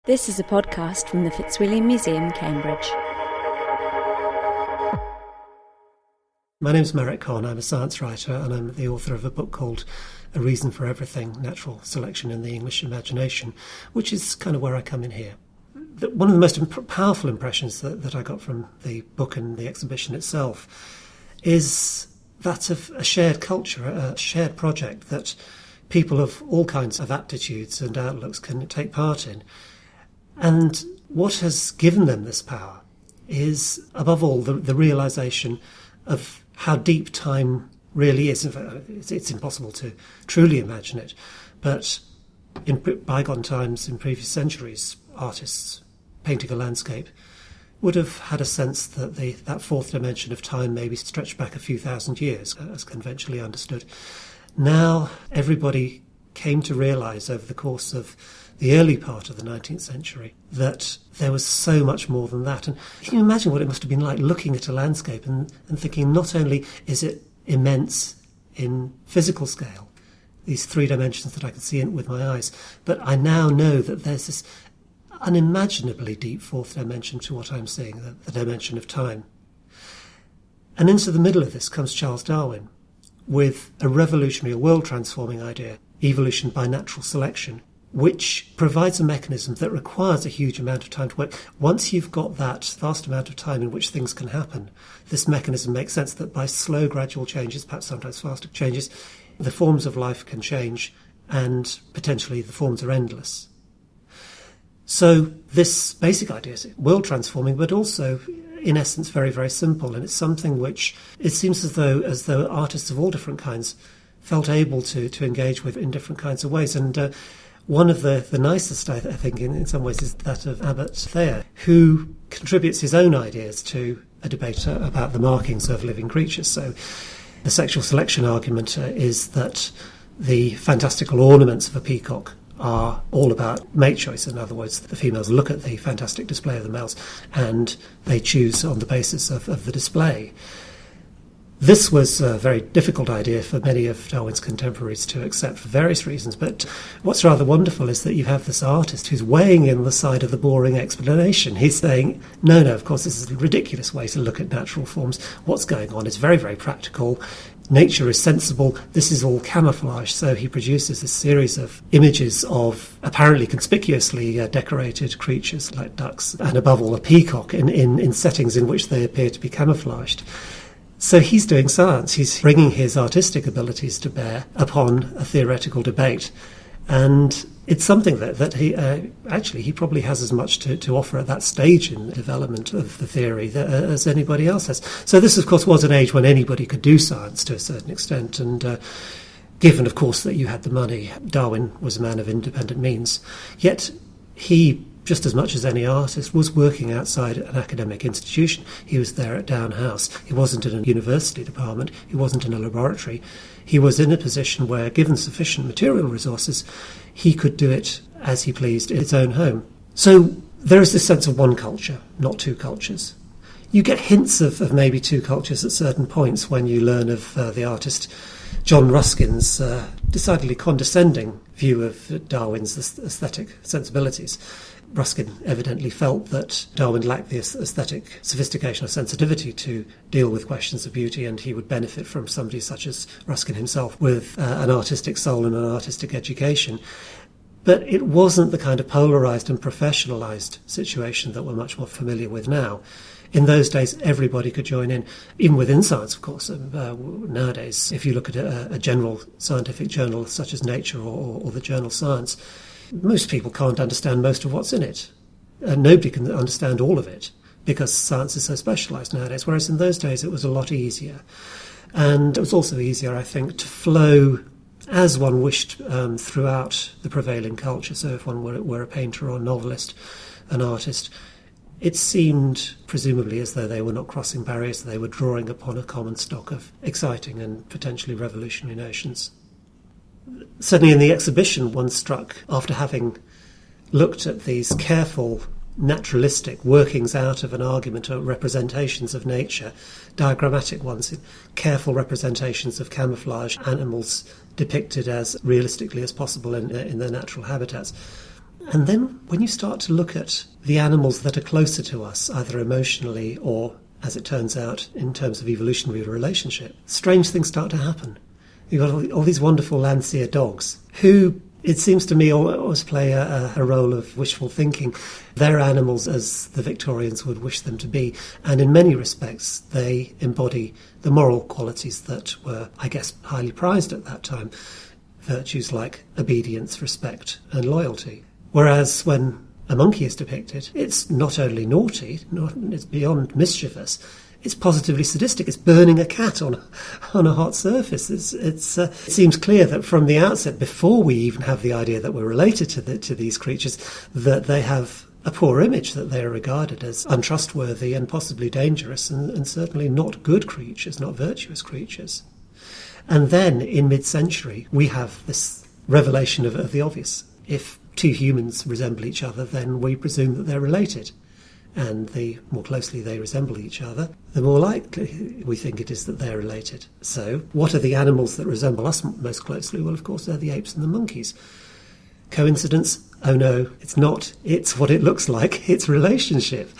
This is a podcast from the Fitzwilliam Museum, Cambridge. My name's Marek Kohn. I'm a science writer and I'm the author of a book called A Reason for Everything, Natural Selection in the English Imagination, which is kind of where I come in here. One of the most powerful impressions that I got from the book and the exhibition itself is that of a shared culture, a shared project that people of all kinds of aptitudes and outlooks can take part in. And what has given them this power is, above all, the realisation of how deep time really is. In fact, it's impossible to truly imagine it. But in bygone times, in previous centuries, artists painting a landscape would have had a sense that that fourth dimension of time maybe stretched back a few thousand years, as conventionally understood. Now, everybody came to realise over the course of the early part of the 19th century that there was so much more than that. And can you imagine what it must have been like looking at a landscape and thinking not only is it immense in physical scale, these three dimensions that I can see in with my eyes, but I now know that there's this unimaginably deep fourth dimension to what I'm seeing, the dimension of time. And into the middle of this comes Charles Darwin with a revolutionary, a world-transforming idea, evolution by natural selection, which provides a mechanism that requires a huge amount of time to work. Once you've got that vast amount of time in which things can happen, this mechanism makes sense that by slow, gradual changes, perhaps sometimes faster changes, the forms of life can change and potentially the forms are endless. So this basic idea is world transforming, but also in essence very, very simple. And it's something which it seems as though artists of all different kinds felt able to engage with in different kinds of ways. And one of the nicest, I think, in some ways, is that of Abbot Thayer, who contributes his own ideas to a debate about the markings of living creatures. So the sexual selection argument is that the fantastical ornaments of a peacock are all about mate choice. In other words, the females look at the fantastic display of the males and they choose on the basis of the display. This was a very difficult idea for many of Darwin's contemporaries to accept for various reasons, but what's rather wonderful is that you have this artist who's weighing in the side of the boring explanation. He's saying, no, of course, this is a ridiculous way to look at natural forms. What's going on is very, very practical. Nature is sensible. This is all camouflage. So he produces a series of images of apparently conspicuously decorated creatures like ducks, and above all a peacock in settings in which they appear to be camouflaged. So he's doing science. He's bringing his artistic abilities to bear upon a theoretical debate. And it's something that he probably has as much to offer at that stage in the development of the theory as anybody else has. So this, of course, was an age when anybody could do science to a certain extent. And given, of course, that you had the money, Darwin was a man of independent means. Yet he, just as much as any artist, was working outside an academic institution. He was there at Down House. He wasn't in a university department. He wasn't in a laboratory. He was in a position where, given sufficient material resources, he could do it as he pleased in his own home. So there is this sense of one culture, not two cultures. You get hints of maybe two cultures at certain points when you learn of the artist John Ruskin's decidedly condescending view of Darwin's aesthetic sensibilities. Ruskin evidently felt that Darwin lacked the aesthetic sophistication or sensitivity to deal with questions of beauty, and he would benefit from somebody such as Ruskin himself with an artistic soul and an artistic education. But it wasn't the kind of polarised and professionalised situation that we're much more familiar with now. In those days, everybody could join in, even within science, of course. Nowadays, if you look at a general scientific journal such as Nature or the journal Science, most people can't understand most of what's in it. Nobody can understand all of it because science is so specialised nowadays, whereas in those days it was a lot easier. And it was also easier, I think, to flow as one wished throughout the prevailing culture. So if one were a painter or a novelist, an artist, it seemed presumably as though they were not crossing barriers, they were drawing upon a common stock of exciting and potentially revolutionary notions. Certainly in the exhibition, one struck, after having looked at these careful, naturalistic workings out of an argument or representations of nature, diagrammatic ones, careful representations of camouflage animals depicted as realistically as possible in their natural habitats. And then when you start to look at the animals that are closer to us, either emotionally or, as it turns out, in terms of evolutionary relationship, strange things start to happen. You've got all these wonderful Landseer dogs who, it seems to me, always play a role of wishful thinking. They're animals as the Victorians would wish them to be, and in many respects they embody the moral qualities that were, I guess, highly prized at that time, virtues like obedience, respect and loyalty. Whereas when a monkey is depicted, it's not only naughty, it's beyond mischievous, it's positively sadistic. It's burning a cat on a hot surface. It seems clear that from the outset, before we even have the idea that we're related to these creatures, that they have a poor image, that they are regarded as untrustworthy and possibly dangerous, and certainly not good creatures, not virtuous creatures. And then, in mid-century, we have this revelation of the obvious. If two humans resemble each other, then we presume that they're related. And the more closely they resemble each other, the more likely we think it is that they're related. So, what are the animals that resemble us most closely? Well, of course, they're the apes and the monkeys. Coincidence? Oh no, it's not. It's what it looks like. It's relationship.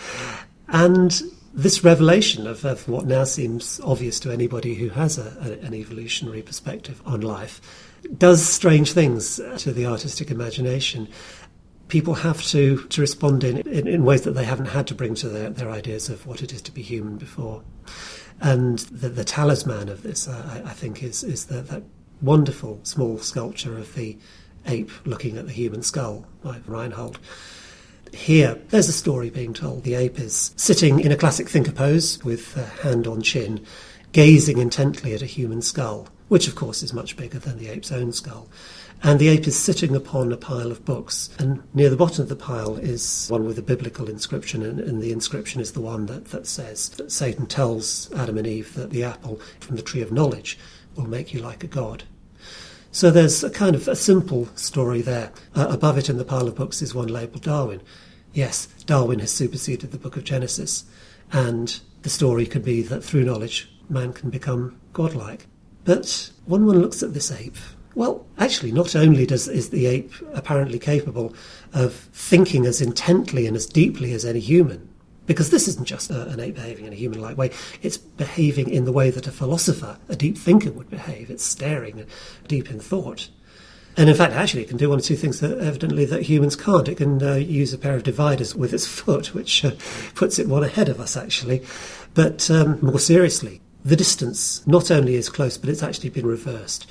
And this revelation of what now seems obvious to anybody who has an evolutionary perspective on life does strange things to the artistic imagination. People have to respond in ways that they haven't had to bring to their ideas of what it is to be human before. And the talisman of this, I think, is that wonderful small sculpture of the ape looking at the human skull by Reinhold. Here, there's a story being told. The ape is sitting in a classic thinker pose with a hand on chin, gazing intently at a human skull, which of course is much bigger than the ape's own skull. And the ape is sitting upon a pile of books, and near the bottom of the pile is one with a biblical inscription, and the inscription is the one that says that Satan tells Adam and Eve that the apple from the tree of knowledge will make you like a god. So there's a kind of a simple story there. Above it in the pile of books is one labelled Darwin. Yes, Darwin has superseded the book of Genesis, and the story could be that through knowledge man can become godlike. But when one looks at this ape, well, actually, not only is the ape apparently capable of thinking as intently and as deeply as any human, because this isn't just an ape behaving in a human-like way, it's behaving in the way that a philosopher, a deep thinker would behave. It's staring deep in thought. And in fact, actually, it can do one or two things that evidently that humans can't. It can use a pair of dividers with its foot, which puts it one ahead of us, actually. But more seriously, the distance not only is close, but it's actually been reversed.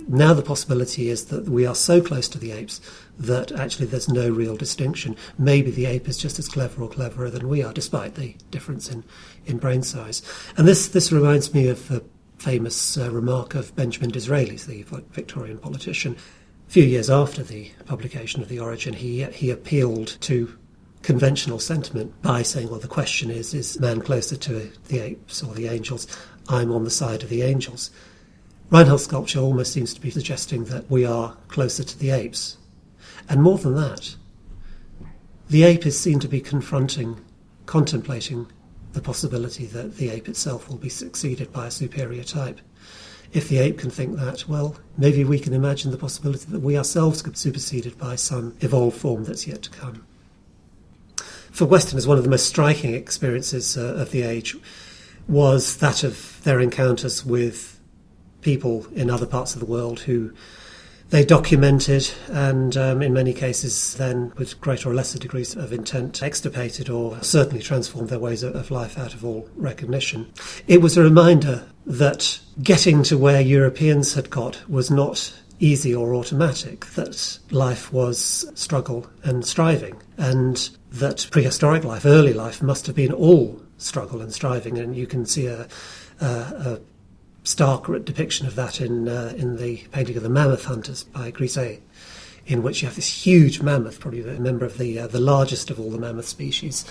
Now the possibility is that we are so close to the apes that actually there's no real distinction. Maybe the ape is just as clever or cleverer than we are, despite the difference in brain size. And this reminds me of the famous remark of Benjamin Disraeli, the Victorian politician. A few years after the publication of The Origin, he appealed to conventional sentiment by saying, well, the question is man closer to the apes or the angels? I'm on the side of the angels. Reinhold's sculpture almost seems to be suggesting that we are closer to the apes. And more than that, the ape is seen to be contemplating the possibility that the ape itself will be succeeded by a superior type. If the ape can think that, well, maybe we can imagine the possibility that we ourselves could be superseded by some evolved form that's yet to come. For Westerners, one of the most striking experiences of the age was that of their encounters with people in other parts of the world who they documented and in many cases then with greater or lesser degrees of intent extirpated or certainly transformed their ways of life out of all recognition. It was a reminder that getting to where Europeans had got was not easy or automatic, that life was struggle and striving, and that prehistoric life, early life, must have been all struggle and striving. And you can see a stark depiction of that in the painting of the Mammoth Hunters by Griset, in which you have this huge mammoth, probably a member of the largest of all the mammoth species,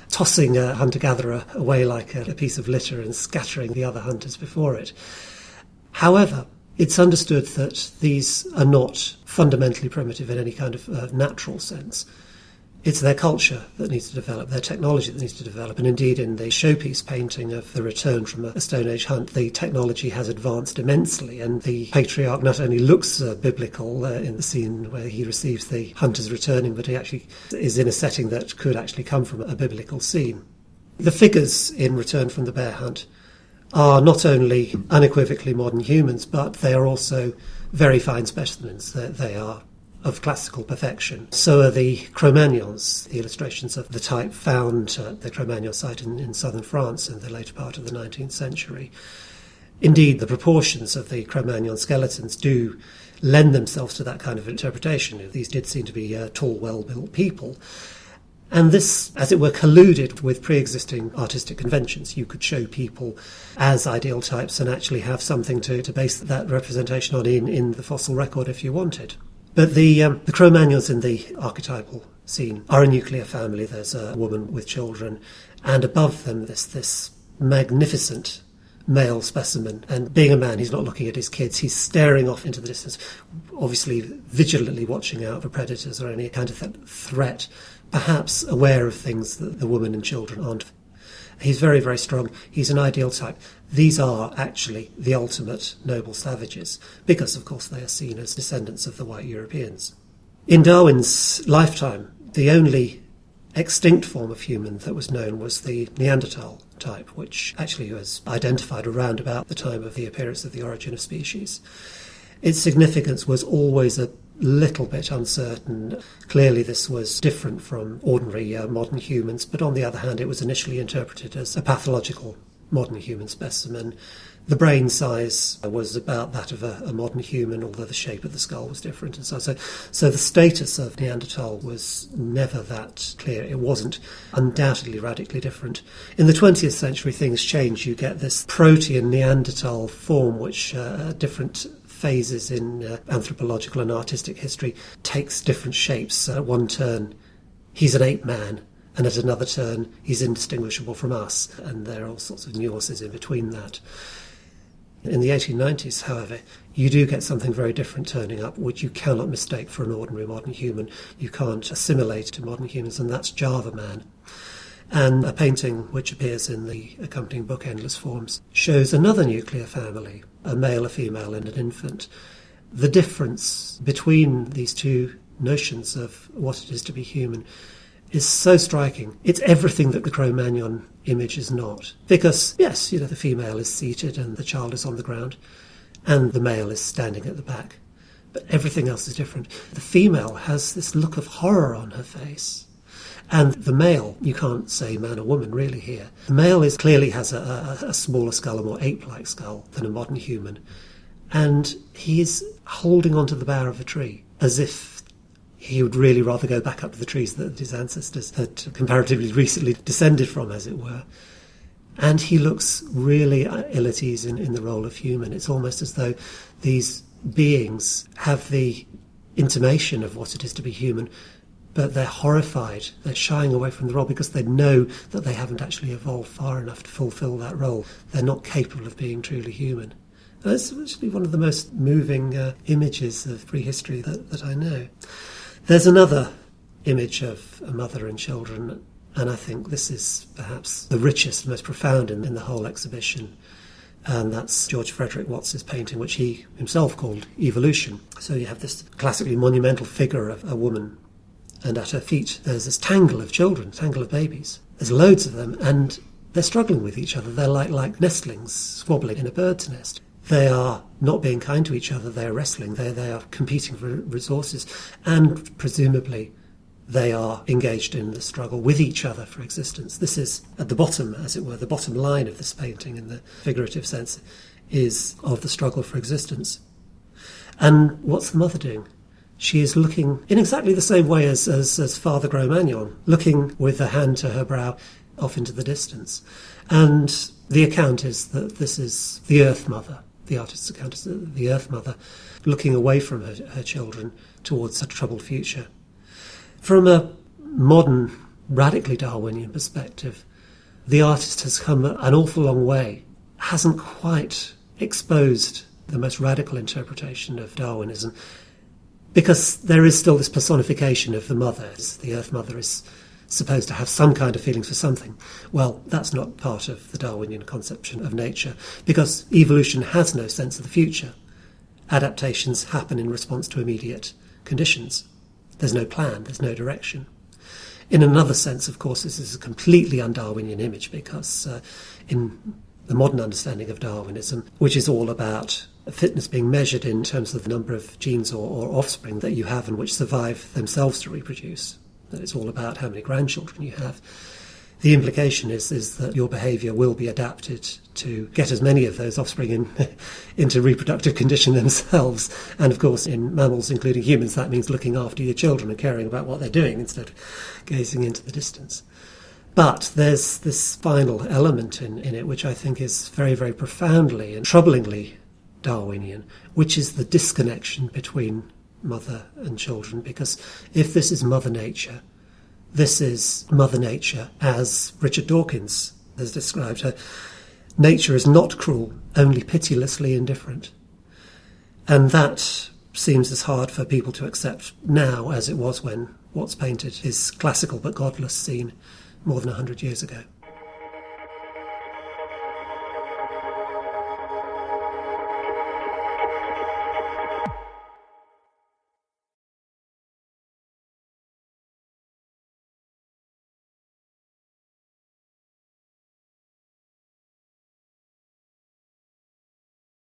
tossing a hunter-gatherer away like a piece of litter and scattering the other hunters before it. However, it's understood that these are not fundamentally primitive in any kind of natural sense. It's their culture that needs to develop, their technology that needs to develop. And indeed, in the showpiece painting of the return from a Stone Age hunt, the technology has advanced immensely. And the patriarch not only looks biblical in the scene where he receives the hunters returning, but he actually is in a setting that could actually come from a biblical scene. The figures in Return from the Bear Hunt are not only unequivocally modern humans, but they are also very fine specimens. They are of classical perfection. So are the Cro-Magnons, the illustrations of the type found at the Cro-Magnon site in southern France in the later part of the 19th century. Indeed, the proportions of the Cro-Magnon skeletons do lend themselves to that kind of interpretation. These did seem to be tall, well-built people. And this, as it were, colluded with pre-existing artistic conventions. You could show people as ideal types and actually have something to base that representation on in the fossil record if you wanted. But the Cro-Magnons in the archetypal scene are a nuclear family. There's a woman with children, and above them this magnificent male specimen. And being a man, he's not looking at his kids. He's staring off into the distance, obviously vigilantly watching out for predators or any kind of threat, perhaps aware of things that the woman and children aren't. He's very, very strong. He's an ideal type. These are actually the ultimate noble savages, because, of course, they are seen as descendants of the white Europeans. In Darwin's lifetime, the only extinct form of human that was known was the Neanderthal type, which actually was identified around about the time of the appearance of the Origin of Species. Its significance was always a little bit uncertain. Clearly this was different from ordinary modern humans, but on the other hand it was initially interpreted as a pathological modern human specimen. The brain size was about that of a modern human, although the shape of the skull was different and so on. So the status of Neanderthal was never that clear. It wasn't undoubtedly radically different. In the 20th century things change. You get this protean Neanderthal form which different phases in anthropological and artistic history takes different shapes. At one turn he's an ape man, and at another turn he's indistinguishable from us, and there are all sorts of nuances in between that. In the 1890s, however, you do get something very different turning up, which you cannot mistake for an ordinary modern human. You can't assimilate to modern humans, and that's Java Man. And a painting which appears in the accompanying book Endless Forms shows another nuclear family, a male, a female and an infant. The difference between these two notions of what it is to be human is so striking. It's everything that the Cro-Magnon image is not. Because, yes, the female is seated and the child is on the ground, and the male is standing at the back. But everything else is different. The female has this look of horror on her face. And the male, you can't say man or woman really here. The male clearly has a smaller skull, a more ape-like skull than a modern human. And he is holding onto the bough of a tree, as if he would really rather go back up to the trees that his ancestors had comparatively recently descended from, as it were. And he looks really ill at ease in the role of human. It's almost as though these beings have the intimation of what it is to be human, but they're horrified, they're shying away from the role because they know that they haven't actually evolved far enough to fulfil that role. They're not capable of being truly human. And it's actually one of the most moving images of prehistory that I know. There's another image of a mother and children, and I think this is perhaps the richest, most profound in the whole exhibition. And that's George Frederick Watts's painting, which he himself called Evolution. So you have this classically monumental figure of a woman, and at her feet there's this tangle of children, tangle of babies. There's loads of them, and they're struggling with each other. They're like nestlings squabbling in a bird's nest. They are not being kind to each other, they're wrestling, they are competing for resources, and presumably they are engaged in the struggle with each other for existence. This is at the bottom, as it were, the bottom line of this painting in the figurative sense is of the struggle for existence. And what's the mother doing? She is looking in exactly the same way as Father Cro-Magnon, looking with her hand to her brow off into the distance. And the account is that this is the Earth Mother. The artist's account is the Earth Mother looking away from her children towards a troubled future. From a modern, radically Darwinian perspective, the artist has come an awful long way, hasn't quite exposed the most radical interpretation of Darwinism. Because there is still this personification of the mother. The Earth Mother is supposed to have some kind of feelings for something. Well, that's not part of the Darwinian conception of nature, because evolution has no sense of the future. Adaptations happen in response to immediate conditions. There's no plan, there's no direction. In another sense, of course, this is a completely un-Darwinian image, because in the modern understanding of Darwinism, which is all about fitness being measured in terms of the number of genes or offspring that you have and which survive themselves to reproduce, that it's all about how many grandchildren you have, the implication is that your behaviour will be adapted to get as many of those offspring into reproductive condition themselves. And of course, in mammals, including humans, that means looking after your children and caring about what they're doing instead of gazing into the distance. But there's this final element in it which I think is very, very profoundly and troublingly Darwinian, which is the disconnection between mother and children. Because if this is Mother Nature, this is Mother Nature as Richard Dawkins has described her. Nature is not cruel, only pitilessly indifferent. And that seems as hard for people to accept now as it was when what's painted is classical but godless scene more than 100 years ago.